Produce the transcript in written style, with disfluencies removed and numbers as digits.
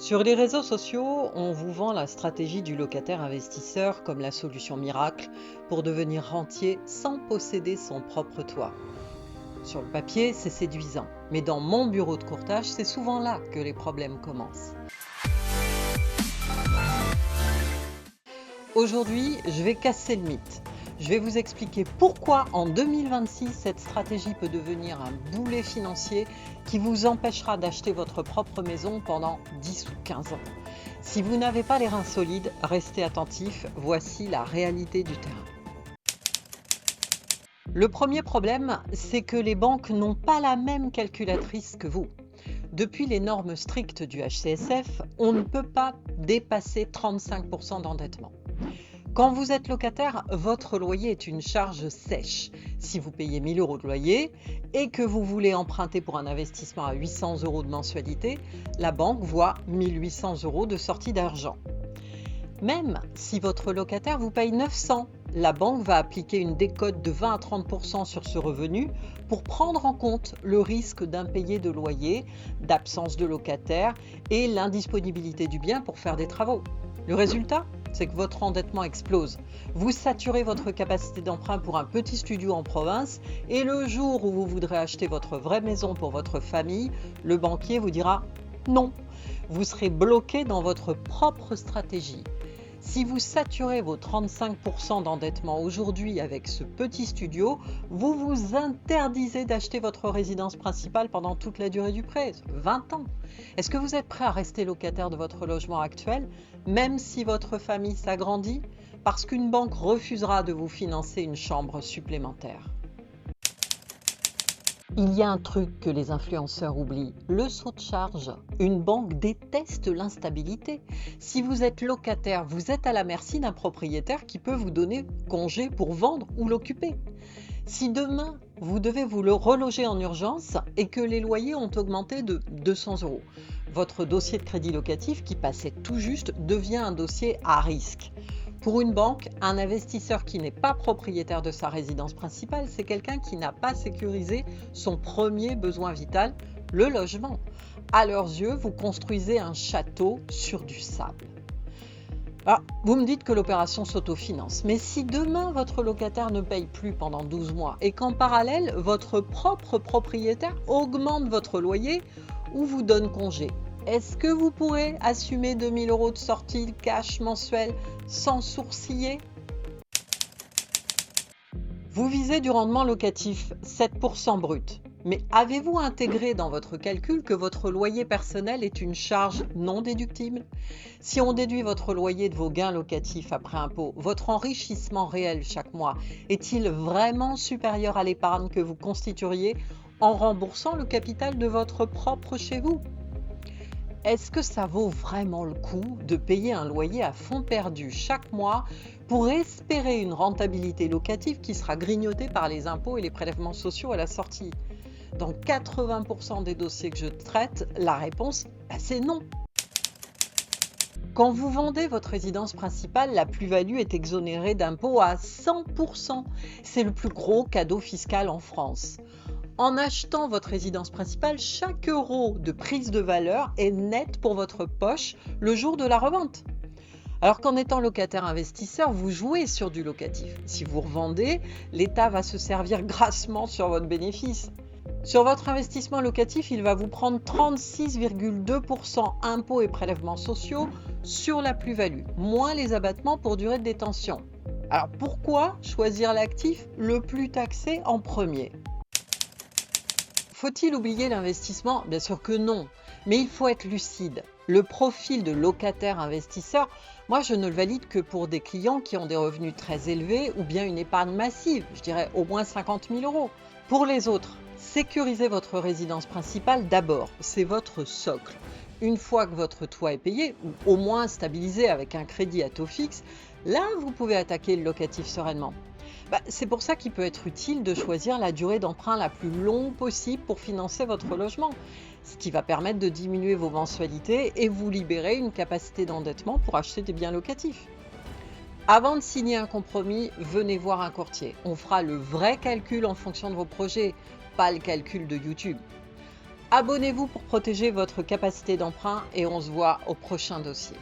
Sur les réseaux sociaux, on vous vend la stratégie du locataire investisseur comme la solution miracle pour devenir rentier sans posséder son propre toit. Sur le papier, c'est séduisant, mais dans mon bureau de courtage, c'est souvent là que les problèmes commencent. Aujourd'hui, je vais casser le mythe. Je vais vous expliquer pourquoi en 2026, cette stratégie peut devenir un boulet financier qui vous empêchera d'acheter votre propre maison pendant 10 ou 15 ans. Si vous n'avez pas les reins solides, restez attentifs, voici la réalité du terrain. Le premier problème, c'est que les banques n'ont pas la même calculatrice que vous. Depuis les normes strictes du HCSF, on ne peut pas dépasser 35% d'endettement. Quand vous êtes locataire, votre loyer est une charge sèche. Si vous payez 1 000 € de loyer et que vous voulez emprunter pour un investissement à 800 € de mensualité, la banque voit 1 800 € de sortie d'argent. Même si votre locataire vous paye 900, la banque va appliquer une décote de 20 à 30% sur ce revenu pour prendre en compte le risque d'impayé de loyer, d'absence de locataire et l'indisponibilité du bien pour faire des travaux. Le résultat, c'est que votre endettement explose. Vous saturez votre capacité d'emprunt pour un petit studio en province et le jour où vous voudrez acheter votre vraie maison pour votre famille, le banquier vous dira non. Vous serez bloqué dans votre propre stratégie. Si vous saturez vos 35% d'endettement aujourd'hui avec ce petit studio, vous vous interdisez d'acheter votre résidence principale pendant toute la durée du prêt, 20 ans. Est-ce que vous êtes prêt à rester locataire de votre logement actuel, même si votre famille s'agrandit, parce qu'une banque refusera de vous financer une chambre supplémentaire ? Il y a un truc que les influenceurs oublient, le saut de charge. Une banque déteste l'instabilité. Si vous êtes locataire, vous êtes à la merci d'un propriétaire qui peut vous donner congé pour vendre ou l'occuper. Si demain, vous devez vous le reloger en urgence et que les loyers ont augmenté de 200 €, votre dossier de crédit locatif qui passait tout juste devient un dossier à risque. Pour une banque, un investisseur qui n'est pas propriétaire de sa résidence principale, c'est quelqu'un qui n'a pas sécurisé son premier besoin vital, le logement. À leurs yeux, vous construisez un château sur du sable. Alors, vous me dites que l'opération s'autofinance, mais si demain votre locataire ne paye plus pendant 12 mois et qu'en parallèle, votre propre propriétaire augmente votre loyer ou vous donne congé, est-ce que vous pourrez assumer 2 000 € de sortie cash mensuelle sans sourciller ? Vous visez du rendement locatif 7% brut, mais avez-vous intégré dans votre calcul que votre loyer personnel est une charge non déductible ? Si on déduit votre loyer de vos gains locatifs après impôt, votre enrichissement réel chaque mois est-il vraiment supérieur à l'épargne que vous constitueriez en remboursant le capital de votre propre chez vous ? Est-ce que ça vaut vraiment le coup de payer un loyer à fonds perdu chaque mois pour espérer une rentabilité locative qui sera grignotée par les impôts et les prélèvements sociaux à la sortie ? Dans 80% des dossiers que je traite, la réponse, c'est non. Quand vous vendez votre résidence principale, la plus-value est exonérée d'impôts à 100%. C'est le plus gros cadeau fiscal en France. En achetant votre résidence principale, chaque euro de prise de valeur est net pour votre poche le jour de la revente. Alors qu'en étant locataire investisseur, vous jouez sur du locatif. Si vous revendez, l'État va se servir grassement sur votre bénéfice. Sur votre investissement locatif, il va vous prendre 36,2% impôts et prélèvements sociaux sur la plus-value, moins les abattements pour durée de détention. Alors pourquoi choisir l'actif le plus taxé en premier ? Faut-il oublier l'investissement ? Bien sûr que non, mais il faut être lucide. Le profil de locataire-investisseur, moi je ne le valide que pour des clients qui ont des revenus très élevés ou bien une épargne massive, je dirais au moins 50 000 €. Pour les autres, sécurisez votre résidence principale d'abord, c'est votre socle. Une fois que votre toit est payé, ou au moins stabilisé avec un crédit à taux fixe, là vous pouvez attaquer le locatif sereinement. C'est pour ça qu'il peut être utile de choisir la durée d'emprunt la plus longue possible pour financer votre logement, ce qui va permettre de diminuer vos mensualités et vous libérer une capacité d'endettement pour acheter des biens locatifs. Avant de signer un compromis, venez voir un courtier. On fera le vrai calcul en fonction de vos projets, pas le calcul de YouTube. Abonnez-vous pour protéger votre capacité d'emprunt et on se voit au prochain dossier.